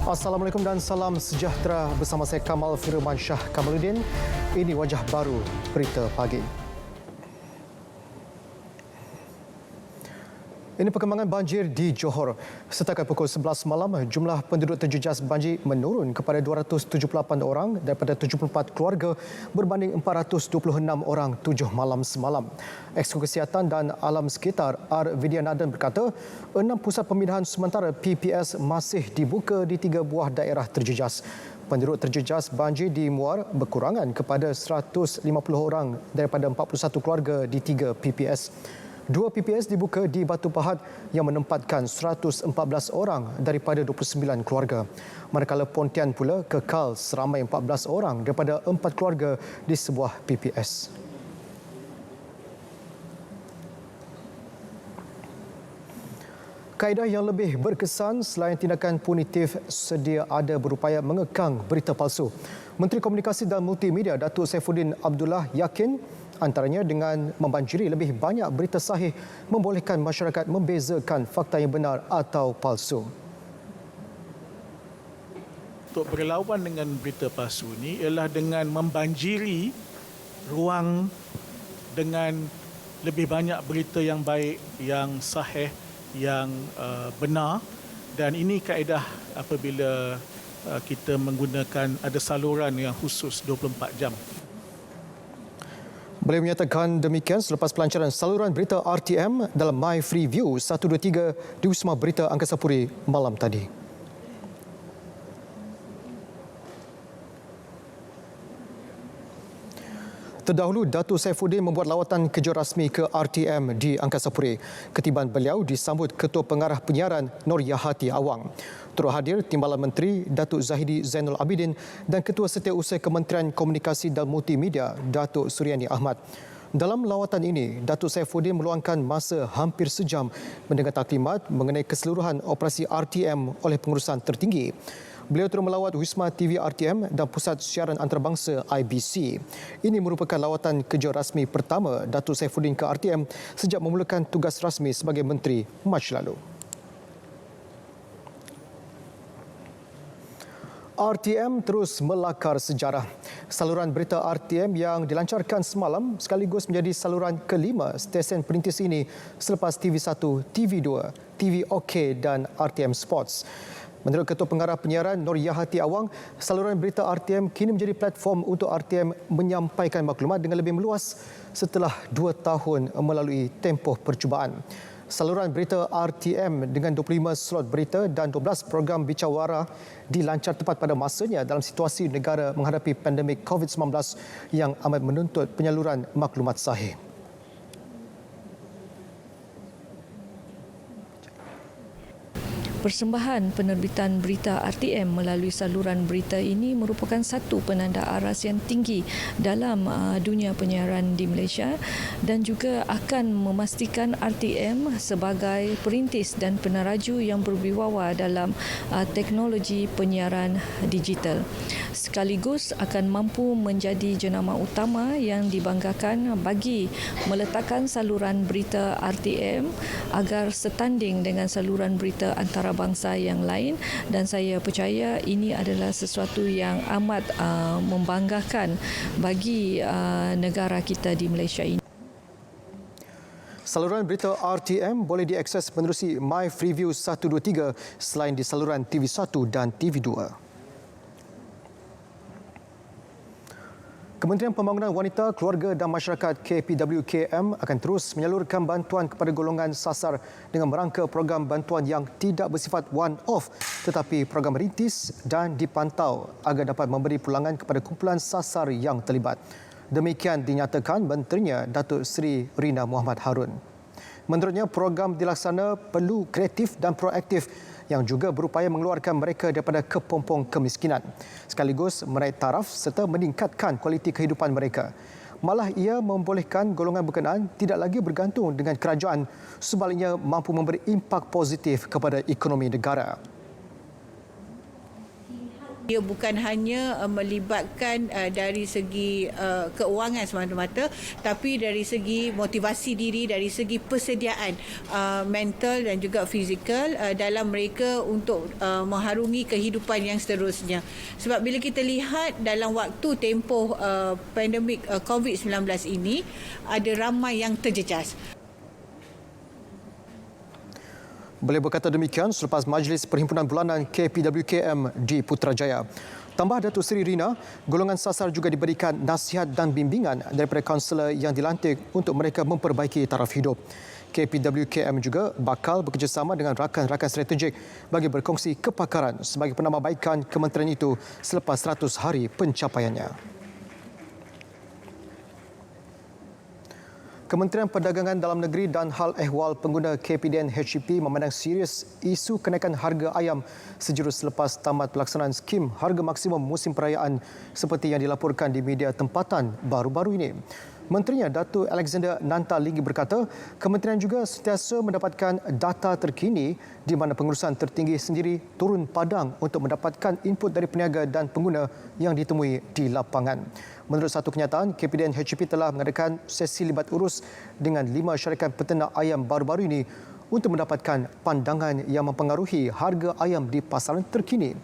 Assalamualaikum dan salam sejahtera bersama saya Kamal Firmansyah Kamaluddin. Ini wajah baru berita pagi. Ini perkembangan banjir di Johor. Setakat pukul 11 malam, jumlah penduduk terjejas banjir menurun kepada 278 orang daripada 74 keluarga berbanding 426 orang 7 malam semalam. Eksku Kesihatan dan Alam Sekitar R. Vidyanadan berkata, 6 pusat pemindahan sementara PPS masih dibuka di 3 buah daerah terjejas. Penduduk terjejas banjir di Muar berkurangan kepada 150 orang daripada 41 keluarga di 3 PPS. 2 PPS dibuka di Batu Pahat yang menempatkan 114 orang daripada 29 keluarga. Manakala Pontian pula kekal seramai 14 orang daripada 4 keluarga di sebuah PPS. Kaedah yang lebih berkesan selain tindakan punitif sedia ada berupaya mengekang berita palsu. Menteri Komunikasi dan Multimedia Datuk Saifuddin Abdullah yakin antaranya dengan membanjiri lebih banyak berita sahih membolehkan masyarakat membezakan fakta yang benar atau palsu. Untuk berlawan dengan berita palsu ini ialah dengan membanjiri ruang dengan lebih banyak berita yang baik, yang sahih, yang benar, dan ini kaedah apabila kita menggunakan ada saluran yang khusus 24 jam. Beliau menyatakan demikian selepas pelancaran saluran berita RTM dalam My Free View 123 di Wisma Berita Angkasa Puri malam tadi. Terdahulu, Datuk Saifuddin membuat lawatan kerja rasmi ke RTM di Angkasa Puri. Ketiban beliau disambut Ketua Pengarah Penyiaran Nur Yahati Awang. Turut hadir Timbalan Menteri Datuk Zahidi Zainul Abidin dan Ketua Setiausaha Kementerian Komunikasi dan Multimedia Datuk Suryani Ahmad. Dalam lawatan ini, Datuk Saifuddin meluangkan masa hampir sejam mendengar taklimat mengenai keseluruhan operasi RTM oleh pengurusan tertinggi. Beliau turut melawat Wisma TV RTM dan Pusat Siaran Antarabangsa IBC. Ini merupakan lawatan kerja rasmi pertama Datuk Saifuddin ke RTM sejak memulakan tugas rasmi sebagai Menteri Mac lalu. RTM terus melakar sejarah. Saluran berita RTM yang dilancarkan semalam sekaligus menjadi saluran kelima stesen perintis ini selepas TV1, TV2, TV OK dan RTM Sports. Menurut Ketua Pengarah Penyiaran Nur Yahati Awang, saluran berita RTM kini menjadi platform untuk RTM menyampaikan maklumat dengan lebih meluas setelah 2 tahun melalui tempoh percubaan. Saluran berita RTM dengan 25 slot berita dan 12 program bicara dilancar tepat pada masanya dalam situasi negara menghadapi pandemik COVID-19 yang amat menuntut penyaluran maklumat sahih. Persembahan penerbitan berita RTM melalui saluran berita ini merupakan satu penanda aras yang tinggi dalam dunia penyiaran di Malaysia dan juga akan memastikan RTM sebagai perintis dan peneraju yang berwibawa dalam teknologi penyiaran digital. Sekaligus akan mampu menjadi jenama utama yang dibanggakan bagi meletakkan saluran berita RTM agar setanding dengan saluran berita antarabangsa yang lain, dan saya percaya ini adalah sesuatu yang amat membanggakan bagi negara kita di Malaysia ini. Saluran berita RTM boleh diakses menerusi My Freeview 123 selain di saluran TV1 dan TV2. Kementerian Pembangunan Wanita, Keluarga dan Masyarakat KPWKM akan terus menyalurkan bantuan kepada golongan sasar dengan merangka program bantuan yang tidak bersifat one-off tetapi program rintis dan dipantau agar dapat memberi pulangan kepada kumpulan sasar yang terlibat. Demikian dinyatakan Menterinya Datuk Seri Rina Muhammad Harun. Menurutnya, program dilaksana perlu kreatif dan proaktif yang juga berupaya mengeluarkan mereka daripada kepompong kemiskinan, sekaligus menaik taraf serta meningkatkan kualiti kehidupan mereka. Malah ia membolehkan golongan berkenaan tidak lagi bergantung dengan kerajaan, sebaliknya mampu memberi impak positif kepada ekonomi negara. Ia bukan hanya melibatkan dari segi keuangan semata-mata, tapi dari segi motivasi diri, dari segi persediaan mental dan juga fizikal dalam mereka untuk mengharungi kehidupan yang seterusnya. Sebab bila kita lihat dalam waktu tempoh pandemik COVID-19 ini, ada ramai yang terjejas. Beliau berkata demikian selepas Majlis Perhimpunan Bulanan KPWKM di Putrajaya. Tambah Datuk Seri Rina, golongan sasar juga diberikan nasihat dan bimbingan daripada kaunselor yang dilantik untuk mereka memperbaiki taraf hidup. KPWKM juga bakal bekerjasama dengan rakan-rakan strategik bagi berkongsi kepakaran sebagai penambahbaikan kementerian itu selepas 100 hari pencapaiannya. Kementerian Perdagangan Dalam Negeri dan Hal Ehwal Pengguna KPDN HEP memandang serius isu kenaikan harga ayam sejurus selepas tamat pelaksanaan skim harga maksimum musim perayaan seperti yang dilaporkan di media tempatan baru-baru ini. Menterinya Datuk Alexander Nanta Ligi berkata, kementerian juga sentiasa mendapatkan data terkini di mana pengurusan tertinggi sendiri turun padang untuk mendapatkan input dari peniaga dan pengguna yang ditemui di lapangan. Menurut satu kenyataan, KPDN HEP telah mengadakan sesi libat urus dengan 5 syarikat peternak ayam baru-baru ini untuk mendapatkan pandangan yang mempengaruhi harga ayam di pasaran terkini.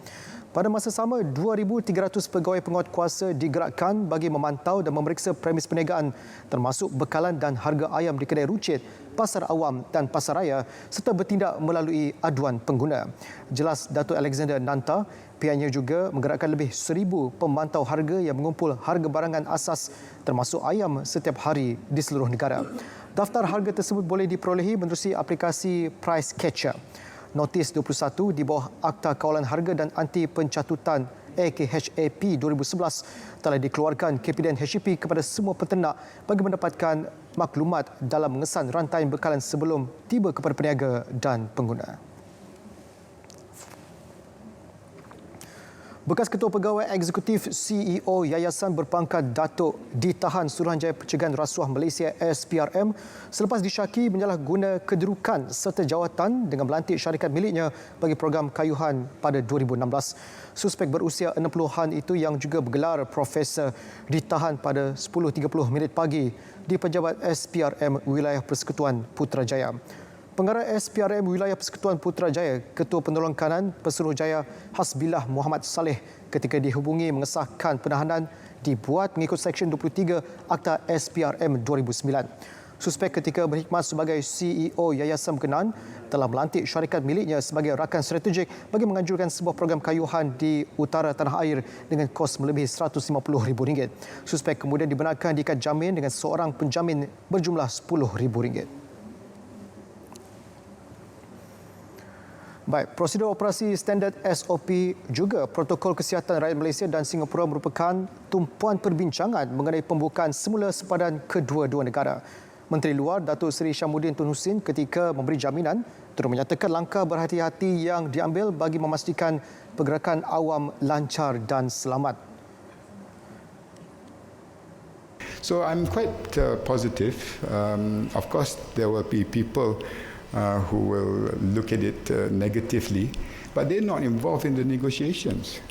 Pada masa sama, 2,300 pegawai penguat kuasa digerakkan bagi memantau dan memeriksa premis perniagaan termasuk bekalan dan harga ayam di kedai runcit, pasar awam dan pasar raya serta bertindak melalui aduan pengguna. Jelas Datuk Alexander Nanta, pihaknya juga menggerakkan lebih 1,000 pemantau harga yang mengumpul harga barangan asas termasuk ayam setiap hari di seluruh negara. Daftar harga tersebut boleh diperolehi menerusi aplikasi Price Catcher. Notis 21 di bawah Akta Kawalan Harga dan Anti Pencatutan AKHAP 2011 telah dikeluarkan KPDN HEP kepada semua peternak bagi mendapatkan maklumat dalam mengesan rantai bekalan sebelum tiba kepada peniaga dan pengguna. Bekas Ketua Pegawai Eksekutif CEO Yayasan Berpangkat Datuk ditahan Suruhanjaya Pencegahan Rasuah Malaysia SPRM selepas disyaki menyalahguna kedudukan serta jawatan dengan melantik syarikat miliknya bagi program kayuhan pada 2016. Suspek berusia 60-an itu yang juga bergelar Profesor ditahan pada 10.30 pagi di Pejabat SPRM Wilayah Persekutuan Putrajaya. Pengarah SPRM Wilayah Persekutuan Putrajaya, Ketua Penolong Kanan Pesuruhjaya Hasbillah Muhammad Saleh ketika dihubungi mengesahkan penahanan dibuat mengikut Seksyen 23 Akta SPRM 2009. Suspek ketika berkhidmat sebagai CEO Yayasan berkenaan telah melantik syarikat miliknya sebagai rakan strategik bagi menganjurkan sebuah program kayuhan di utara tanah air dengan kos melebihi RM150,000. Suspek kemudian dibenarkan diikat jamin dengan seorang penjamin berjumlah RM10,000. Baik, prosedur operasi standard SOP juga protokol kesihatan rakyat Malaysia dan Singapura merupakan tumpuan perbincangan mengenai pembukaan semula sepadan kedua-dua negara. Menteri Luar Datuk Seri Syamuddin Tun Hussein ketika memberi jaminan turut menyatakan langkah berhati-hati yang diambil bagi memastikan pergerakan awam lancar dan selamat. So I'm quite positive. Of course, there will be people who will look at it negatively, but they're not involved in the negotiations.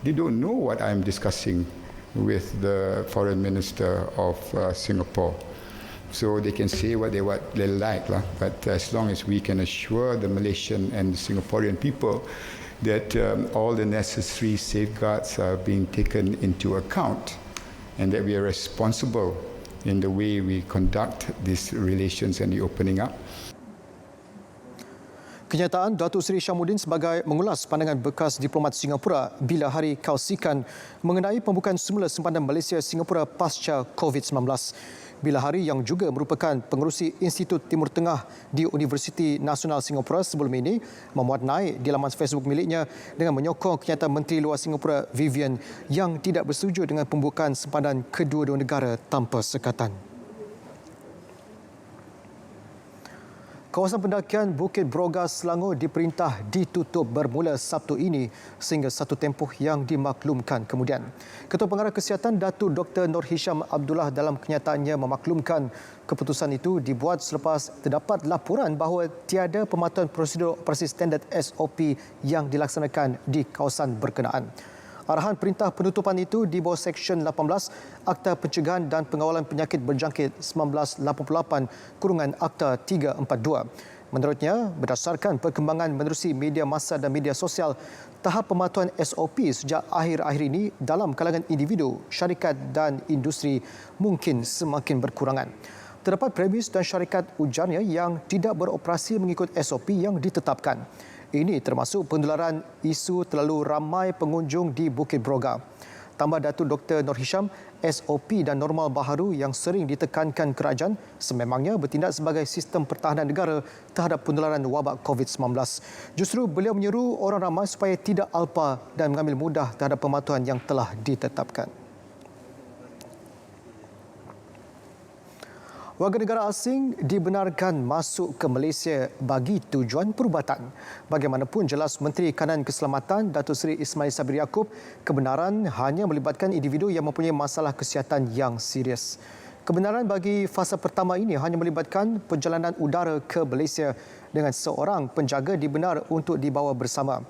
They don't know what I'm discussing with the Foreign Minister of Singapore. So they can say what they like, but as long as we can assure the Malaysian and the Singaporean people that all the necessary safeguards are being taken into account and that we are responsible in the way we conduct these relations and the opening up. Kenyataan Datuk Seri Syamuddin sebagai mengulas pandangan bekas diplomat Singapura bila hari kausikan mengenai pembukaan semula sempadan Malaysia-Singapura pasca COVID-19. Bila hari yang juga merupakan pengerusi Institut Timur Tengah di Universiti Nasional Singapura sebelum ini memuat naik di laman Facebook miliknya dengan menyokong kenyataan Menteri Luar Singapura Vivian yang tidak bersetuju dengan pembukaan sempadan kedua-dua negara tanpa sekatan. Kawasan pendakian Bukit Brogas Selangor diperintah ditutup bermula Sabtu ini sehingga satu tempoh yang dimaklumkan kemudian. Ketua Pengarah Kesihatan Datuk Dr. Nur Hisham Abdullah dalam kenyataannya memaklumkan keputusan itu dibuat selepas terdapat laporan bahawa tiada pematuhan prosedur operasi standard SOP yang dilaksanakan di kawasan berkenaan. Arahan perintah penutupan itu di bawah Seksyen 18 Akta Pencegahan dan Pengawalan Penyakit Berjangkit 1988 kurungan Akta 342. Menurutnya, berdasarkan perkembangan menerusi media massa dan media sosial, tahap pematuhan SOP sejak akhir-akhir ini dalam kalangan individu, syarikat dan industri mungkin semakin berkurangan. Terdapat premis dan syarikat ujarnya yang tidak beroperasi mengikut SOP yang ditetapkan. Ini termasuk penularan isu terlalu ramai pengunjung di Bukit Broga. Tambah Datuk Dr. Nur Hisham, SOP dan normal baharu yang sering ditekankan kerajaan sememangnya bertindak sebagai sistem pertahanan negara terhadap penularan wabak COVID-19. Justru beliau menyeru orang ramai supaya tidak alpa dan mengambil mudah terhadap pematuhan yang telah ditetapkan. Warga negara asing dibenarkan masuk ke Malaysia bagi tujuan perubatan. Bagaimanapun jelas Menteri Kanan Keselamatan Datuk Seri Ismail Sabri Yaakob, kebenaran hanya melibatkan individu yang mempunyai masalah kesihatan yang serius. Kebenaran bagi fasa pertama ini hanya melibatkan perjalanan udara ke Malaysia dengan seorang penjaga dibenar untuk dibawa bersama.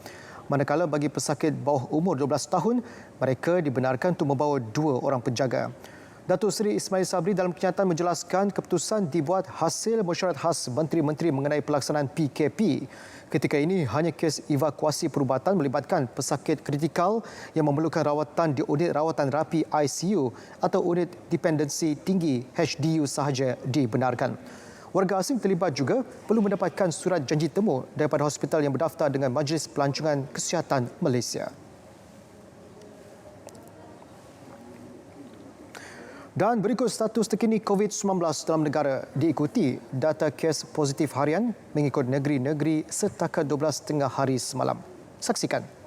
Manakala bagi pesakit bawah umur 12 tahun, mereka dibenarkan untuk membawa 2 orang penjaga. Datuk Seri Ismail Sabri dalam kenyataan menjelaskan keputusan dibuat hasil mesyuarat khas menteri-menteri mengenai pelaksanaan PKP. Ketika ini hanya kes evakuasi perubatan melibatkan pesakit kritikal yang memerlukan rawatan di unit rawatan rapi ICU atau unit dependensi tinggi HDU sahaja dibenarkan. Warga asing terlibat juga perlu mendapatkan surat janji temu daripada hospital yang berdaftar dengan Majlis Pelancongan Kesihatan Malaysia. Dan berikut status terkini COVID-19 dalam negara diikuti data kes positif harian mengikut negeri-negeri setakat 12.5 hari semalam. Saksikan.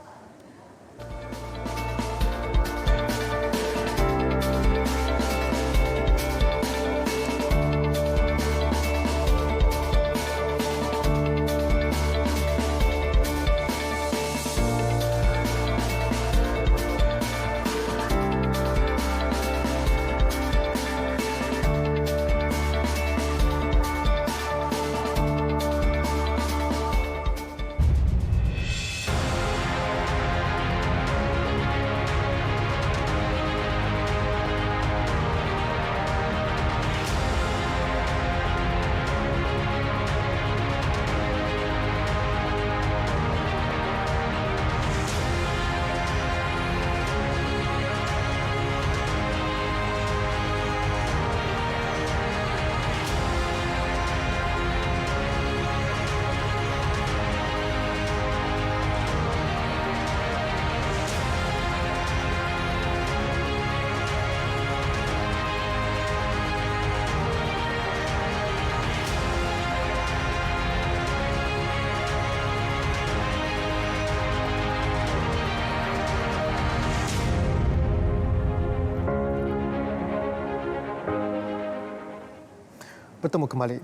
Bertemu kembali.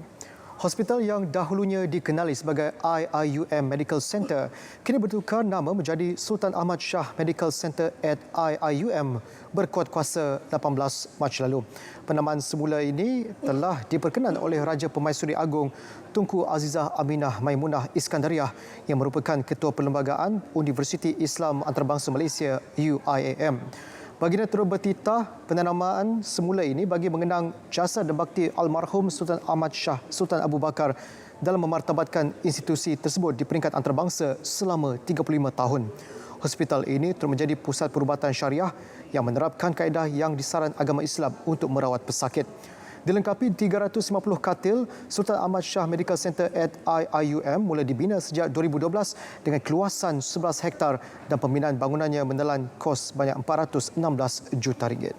Hospital yang dahulunya dikenali sebagai IIUM Medical Center kini bertukar nama menjadi Sultan Ahmad Shah Medical Center at IIUM berkuat kuasa 18 Mac lalu. Penamaan semula ini telah diperkenan oleh Raja Pemaisuri Agong Tunku Azizah Aminah Maimunah Iskandariah yang merupakan Ketua Perlembagaan Universiti Islam Antarabangsa Malaysia UIAM. Baginda turut bertitah penanamaan semula ini bagi mengenang jasa dan bakti almarhum Sultan Ahmad Shah Sultan Abu Bakar dalam memartabatkan institusi tersebut di peringkat antarabangsa selama 35 tahun. Hospital ini terus menjadi pusat perubatan syariah yang menerapkan kaedah yang disaran agama Islam untuk merawat pesakit. Dilengkapi 350 katil, Sultan Ahmad Shah Medical Center at IIUM mula dibina sejak 2012 dengan keluasan 11 hektar dan pembinaan bangunannya menelan kos banyak 416 juta ringgit.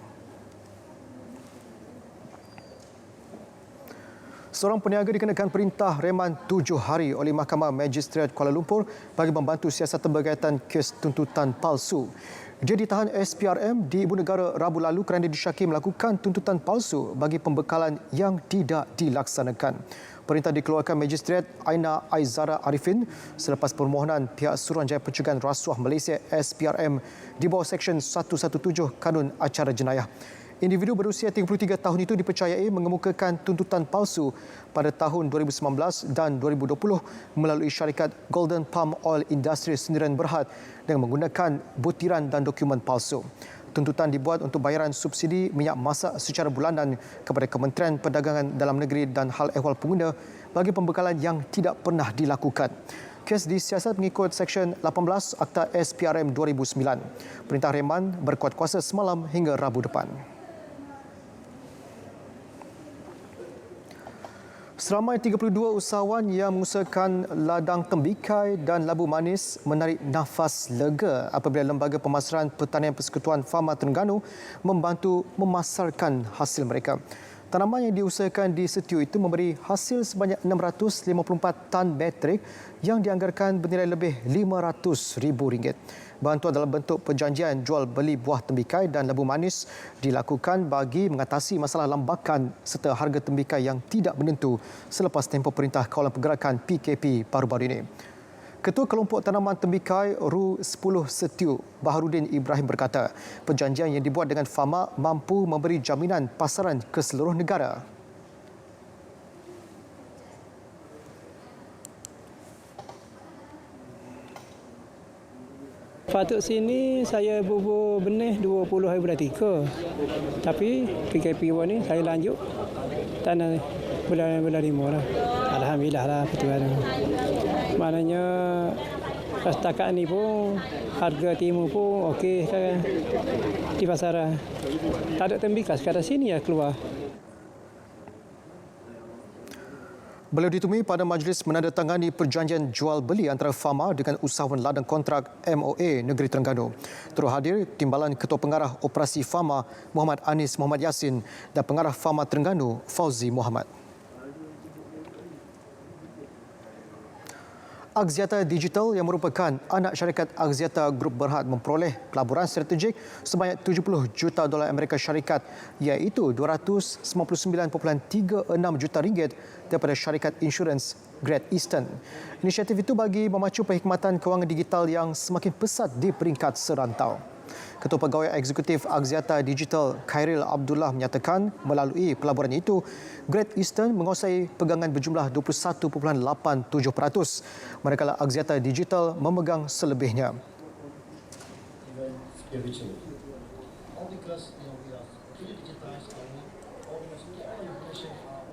Seorang peniaga dikenakan perintah reman 7 hari oleh Mahkamah Magistrate Kuala Lumpur bagi membantu siasatan berkaitan kes tuntutan palsu. Dia ditahan SPRM di Ibu Negara Rabu lalu kerana disyaki melakukan tuntutan palsu bagi pembekalan yang tidak dilaksanakan. Perintah dikeluarkan Magistrate Aina Aizara Arifin selepas permohonan pihak Suruhanjaya Pencegahan Rasuah Malaysia SPRM di bawah Seksyen 117 Kanun Acara Jenayah. Individu berusia 33 tahun itu dipercayai mengemukakan tuntutan palsu pada tahun 2019 dan 2020 melalui syarikat Golden Palm Oil Industries Sendirian Berhad dengan menggunakan butiran dan dokumen palsu. Tuntutan dibuat untuk bayaran subsidi minyak masak secara bulanan kepada Kementerian Perdagangan Dalam Negeri dan Hal Ehwal Pengguna bagi pembekalan yang tidak pernah dilakukan. Kes disiasat mengikut Seksyen 18 Akta SPRM 2009. Perintah reman berkuat kuasa semalam hingga Rabu depan. Seramai 32 usahawan yang mengusahakan ladang tembikai dan labu manis menarik nafas lega apabila Lembaga Pemasaran Pertanian Persekutuan Fama Terengganu membantu memasarkan hasil mereka. Tanaman yang diusahakan di Setiu itu memberi hasil sebanyak 654 tan metrik yang dianggarkan bernilai lebih RM500,000. Bantuan dalam bentuk perjanjian jual beli buah tembikai dan labu manis dilakukan bagi mengatasi masalah lambakan serta harga tembikai yang tidak menentu selepas tempoh Perintah Kawalan Pergerakan PKP baru-baru ini. Ketua Kelompok Tanaman Tembikai RU10 Setiu, Baharudin Ibrahim berkata, perjanjian yang dibuat dengan Fama mampu memberi jaminan pasaran ke seluruh negara. Patut sini saya bubur benih 20 hari bulan 3. Tapi PKP ni saya lanjut tanah bulan 5 lah. Alhamdulillah lah betul. Maknanya setakat ni pun harga timur pun okey kan di pasaran. Tak ada tembikai sekarang sini ya keluar. Beliau ditemui pada majlis menandatangani perjanjian jual beli antara Fama dengan usahawan ladang kontrak MOA Negeri Terengganu. Turut hadir Timbalan Ketua Pengarah Operasi Fama Muhammad Anis Muhammad Yassin dan Pengarah Fama Terengganu Fauzi Muhammad. Axiata Digital yang merupakan anak syarikat Axiata Group Berhad memperoleh pelaburan strategik sebanyak $70 juta Amerika Syarikat iaitu $299.36 juta daripada syarikat insurans Great Eastern. Inisiatif itu bagi memacu perkhidmatan kewangan digital yang semakin pesat di peringkat serantau. Ketua Pegawai Eksekutif Axiata Digital Khairil Abdullah menyatakan melalui pelaburan itu, Great Eastern menguasai pegangan berjumlah 21.87%, manakala Axiata Digital memegang selebihnya.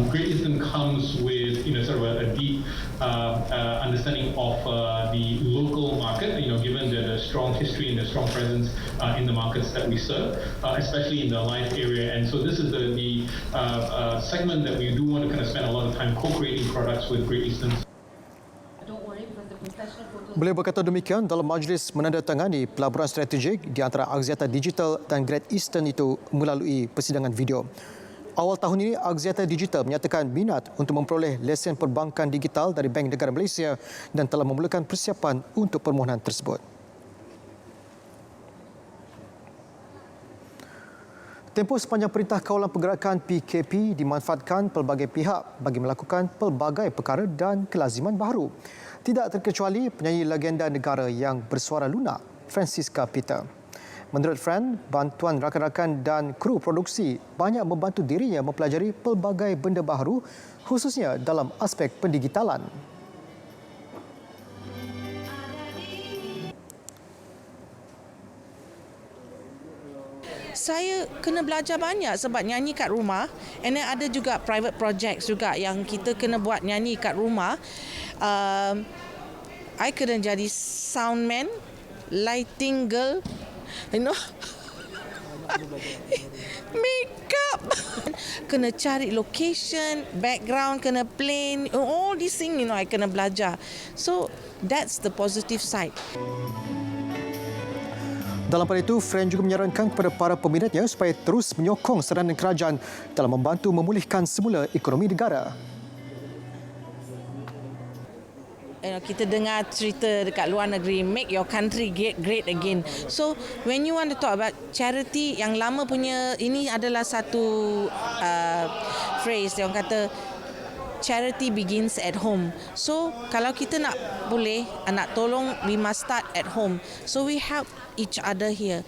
Great Eastern comes with, sort of a deep understanding of the local market, given the strong history and the strong presence in the markets that we serve, especially in the life area. And so this is the segment that we do want to kind of spend a lot of time co-creating products with Great Eastern. Beliau berkata demikian dalam majlis menandatangani pelaburan strategik di antara Axiata Digital dan Great Eastern itu melalui persidangan video. Awal tahun ini, Axiata Digital menyatakan minat untuk memperoleh lesen perbankan digital dari Bank Negara Malaysia dan telah memulakan persiapan untuk permohonan tersebut. Tempoh sepanjang Perintah Kawalan Pergerakan PKP dimanfaatkan pelbagai pihak bagi melakukan pelbagai perkara dan kelaziman baharu. Tidak terkecuali penyanyi legenda negara yang bersuara lunak, Francisca Peter. Menurut Fran, bantuan rakan-rakan dan kru produksi banyak membantu dirinya mempelajari pelbagai benda baharu khususnya dalam aspek pendigitalan. Saya kena belajar banyak sebab nyanyi kat rumah, and then ada juga private projects juga yang kita kena buat nyanyi kat rumah. I kena jadi soundman, lighting girl, makeup, kena cari location, background, kena plan, all these things, I kena belajar. So that's the positive side. Dalam pada itu, Fran juga menyarankan kepada para peminatnya supaya terus menyokong seranan kerajaan dalam membantu memulihkan semula ekonomi negara. Kita dengar cerita dekat luar negeri, make your country great again. So when you want to talk about charity, yang lama punya ini adalah satu phrase yang kata charity begins at home. So kalau kita nak tolong, we must start at home. So we help each other here.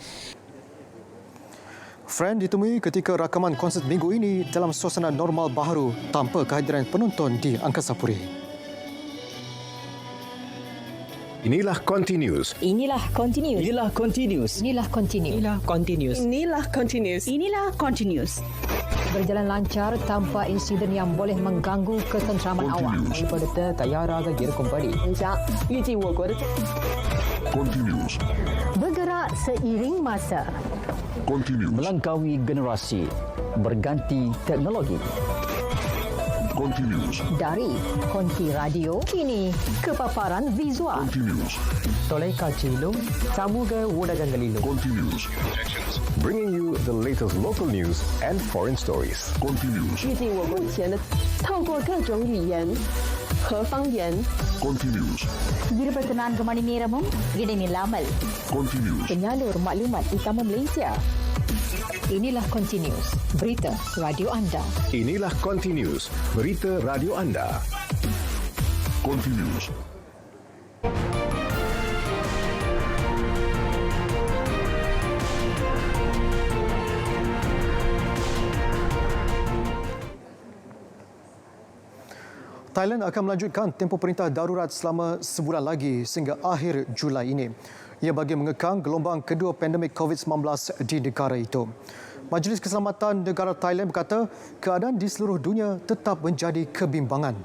Friend ditemui ketika rakaman konsert minggu ini dalam suasana normal baharu tanpa kehadiran penonton di Angkasa Puri. Inilah Continuous. Inilah Continuous. Inilah Continuous. Inilah Continuous. Inilah Continuous. Inilah Continuous. Inilah Continuous. Berjalan lancar tanpa insiden yang boleh mengganggu ketenteraman awak. Daripada tayara ke kembali. Continuous. Bergerak seiring masa. Continuous. Melangkaui generasi. Berganti teknologi. Continuous. Dari konti radio kini ke paparan visual. Continuous. Toleikaci Long, Samuga Wudagan Galilo. Continuous. Bringing you the latest local news and foreign stories. Continuous. 预计我目前的透过各种语言和方言 Continuous. Berperkenaan ke mana Ramon? Gini ni Lamal. Continuous. Penyalur maklumat utama Malaysia. Inilah Continuous. Berita radio anda. Inilah Continuous. Berita radio anda. Continuous. Thailand akan melanjutkan tempoh perintah darurat selama sebulan lagi sehingga akhir Julai ini. Ia bagi mengekang gelombang kedua pandemik COVID-19 di negara itu. Majlis Keselamatan Negara Thailand berkata keadaan di seluruh dunia tetap menjadi kebimbangan.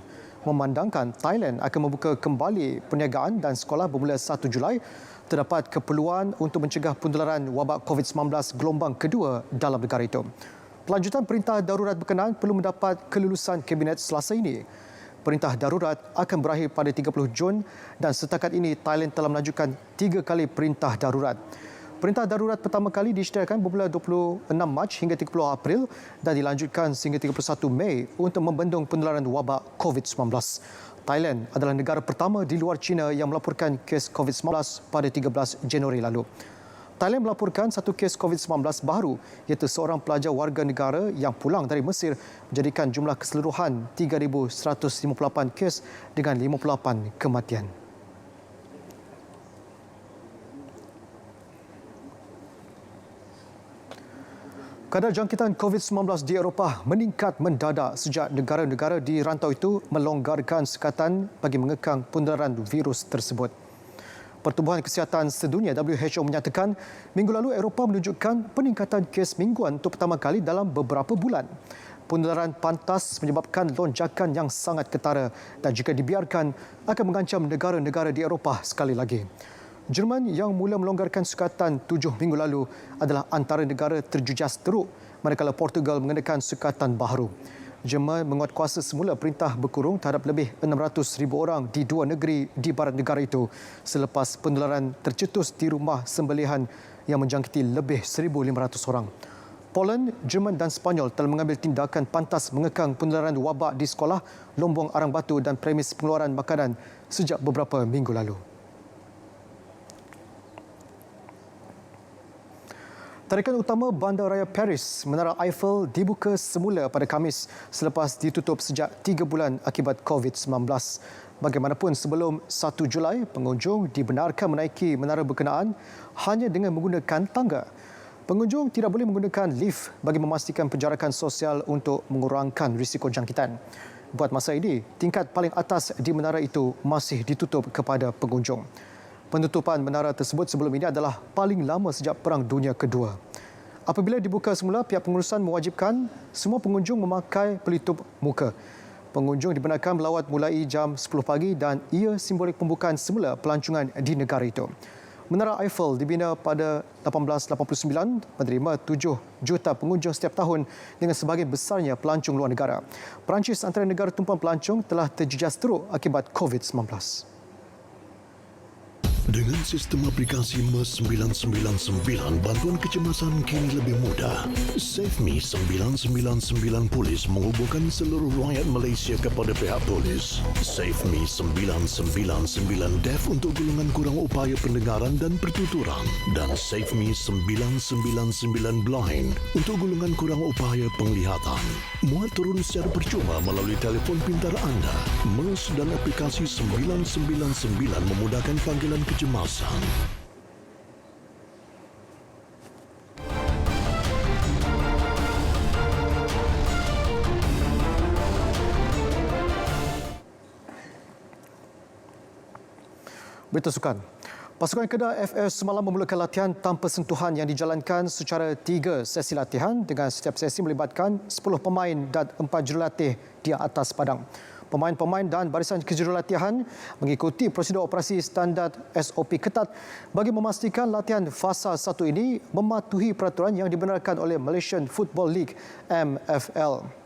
Memandangkan Thailand akan membuka kembali perniagaan dan sekolah bermula 1 Julai, terdapat keperluan untuk mencegah penularan wabak COVID-19 gelombang kedua dalam negara itu. Pelanjutan perintah darurat berkenaan perlu mendapat kelulusan Kabinet Selasa ini. Perintah darurat akan berakhir pada 30 Jun dan setakat ini Thailand telah melanjutkan 3 kali perintah darurat. Perintah darurat pertama kali disediakan bermula 26 Mac hingga 30 April dan dilanjutkan sehingga 31 Mei untuk membendung penularan wabak COVID-19. Thailand adalah negara pertama di luar China yang melaporkan kes COVID-19 pada 13 Januari lalu. Thailand melaporkan satu kes COVID-19 baru iaitu seorang pelajar warga negara yang pulang dari Mesir menjadikan jumlah keseluruhan 3,158 kes dengan 58 kematian. Kadar jangkitan COVID-19 di Eropah meningkat mendadak sejak negara-negara di rantau itu melonggarkan sekatan bagi mengekang penularan virus tersebut. Pertubuhan Kesihatan Sedunia WHO menyatakan minggu lalu Eropah menunjukkan peningkatan kes mingguan untuk pertama kali dalam beberapa bulan. Penularan pantas menyebabkan lonjakan yang sangat ketara dan jika dibiarkan akan mengancam negara-negara di Eropah sekali lagi. Jerman yang mula melonggarkan sukatan 7 minggu lalu adalah antara negara terjejas teruk manakala Portugal mengenakan sukatan baharu. Jerman menguatkuasa semula perintah berkurung terhadap lebih 600,000 orang di dua negeri di barat negara itu selepas penularan tercetus di rumah sembelihan yang menjangkiti lebih 1,500 orang. Poland, Jerman dan Sepanyol telah mengambil tindakan pantas mengekang penularan wabak di sekolah, lombong arang batu dan premis pengeluaran makanan sejak beberapa minggu lalu. Tarikan utama Bandar Raya Paris, Menara Eiffel dibuka semula pada Khamis selepas ditutup sejak 3 bulan akibat COVID-19. Bagaimanapun sebelum 1 Julai, pengunjung dibenarkan menaiki menara berkenaan hanya dengan menggunakan tangga. Pengunjung tidak boleh menggunakan lift bagi memastikan penjarakan sosial untuk mengurangkan risiko jangkitan. Buat masa ini, tingkat paling atas di menara itu masih ditutup kepada pengunjung. Penutupan menara tersebut sebelum ini adalah paling lama sejak Perang Dunia Kedua. Apabila dibuka semula, pihak pengurusan mewajibkan semua pengunjung memakai pelitup muka. Pengunjung dibenarkan melawat mulai jam 10 pagi dan ia simbolik pembukaan semula pelancongan di negara itu. Menara Eiffel dibina pada 1889 menerima 7 juta pengunjung setiap tahun dengan sebahagian besarnya pelancong luar negara. Perancis antara negara tumpuan pelancong telah terjejas teruk akibat COVID-19. Dengan sistem aplikasi MES 999, bantuan kecemasan kini lebih mudah. SafeMe 999 Polis menghubungkan seluruh rakyat Malaysia kepada pihak polis. SafeMe 999 Deaf untuk golongan kurang upaya pendengaran dan pertuturan. Dan SafeMe 999 Blind untuk golongan kurang upaya penglihatan. Muat turun secara percuma melalui telefon pintar anda. MES dan aplikasi 999 memudahkan panggilan kecemasan. Berita sukan. Pasukan Kedah FS semalam memulakan latihan tanpa sentuhan yang dijalankan secara 3 sesi latihan dengan setiap sesi melibatkan 10 pemain dan 4 jurulatih di atas padang. Pemain-pemain dan barisan kejurulatihan mengikuti prosedur operasi standard SOP ketat bagi memastikan latihan fasa 1 ini mematuhi peraturan yang dibenarkan oleh Malaysian Football League MFL.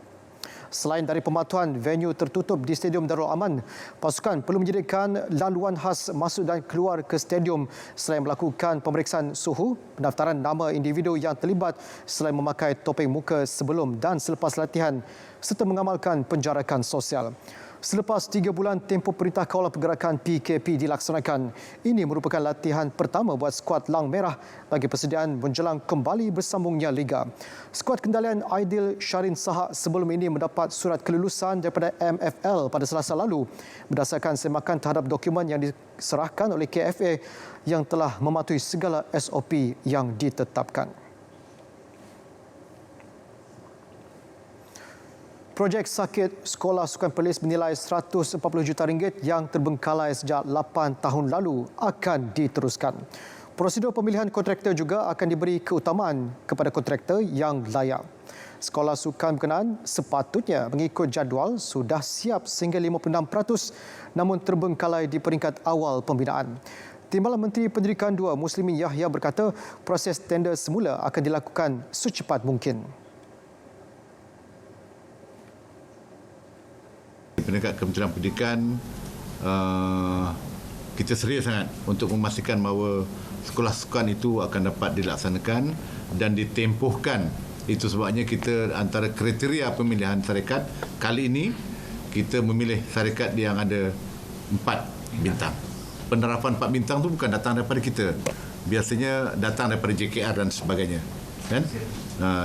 Selain dari pematuhan venue tertutup di Stadium Darul Aman, pasukan perlu menyediakan laluan khas masuk dan keluar ke stadium selain melakukan pemeriksaan suhu, pendaftaran nama individu yang terlibat selain memakai topeng muka sebelum dan selepas latihan serta mengamalkan penjarakan sosial. Selepas 3 bulan tempoh Perintah Kawal Pergerakan PKP dilaksanakan, ini merupakan latihan pertama buat skuad Lang Merah bagi persediaan menjelang kembali bersambungnya Liga. Skuad kendalian Aidil Syarin Sahak sebelum ini mendapat surat kelulusan daripada MFL pada Selasa lalu berdasarkan semakan terhadap dokumen yang diserahkan oleh KFA yang telah mematuhi segala SOP yang ditetapkan. Projek sakit Sekolah Sukan Perlis bernilai RM140 juta yang terbengkalai sejak 8 tahun lalu akan diteruskan. Prosedur pemilihan kontraktor juga akan diberi keutamaan kepada kontraktor yang layak. Sekolah sukan berkenaan sepatutnya mengikut jadual sudah siap sehingga 56% namun terbengkalai di peringkat awal pembinaan. Timbalan Menteri Pendidikan 2 Muslimin Yahya berkata proses tender semula akan dilakukan secepat mungkin. Dekat Kementerian Pendidikan, kita serius sangat untuk memastikan bahawa sekolah sukan itu akan dapat dilaksanakan dan ditempuhkan. Itu sebabnya kita antara kriteria pemilihan syarikat kali ini, kita memilih syarikat yang ada 4 bintang. Penerapan 4 bintang itu bukan datang daripada kita. Biasanya datang daripada JKR dan sebagainya. Kan?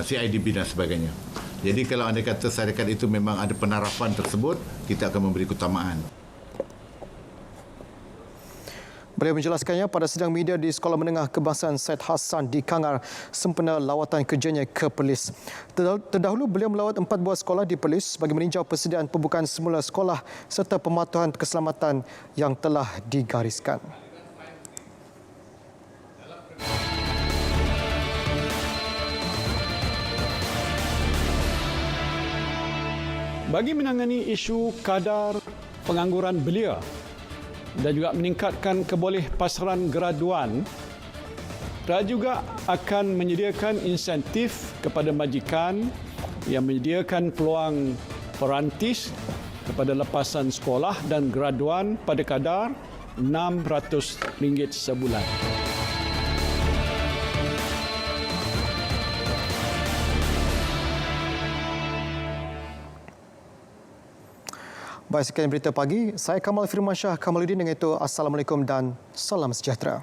CIDB dan sebagainya. Jadi kalau anda kata syarikat itu memang ada penerapan tersebut, kita akan memberi keutamaan. Beliau menjelaskannya pada sidang media di Sekolah Menengah Kebangsaan Syed Hassan di Kangar sempena lawatan kerjanya ke Perlis. Terdahulu beliau melawat 4 buah sekolah di Perlis bagi meninjau persediaan pembukaan semula sekolah serta pematuhan keselamatan yang telah digariskan. Bagi menangani isu kadar pengangguran belia dan juga meningkatkan kebolehpasaran graduan, kerajaan juga akan menyediakan insentif kepada majikan yang menyediakan peluang perantis kepada lepasan sekolah dan graduan pada kadar RM600 sebulan. Baik, sekian berita pagi. Saya Kamal Firmansyah Kamaluddin dengan itu. Assalamualaikum dan salam sejahtera.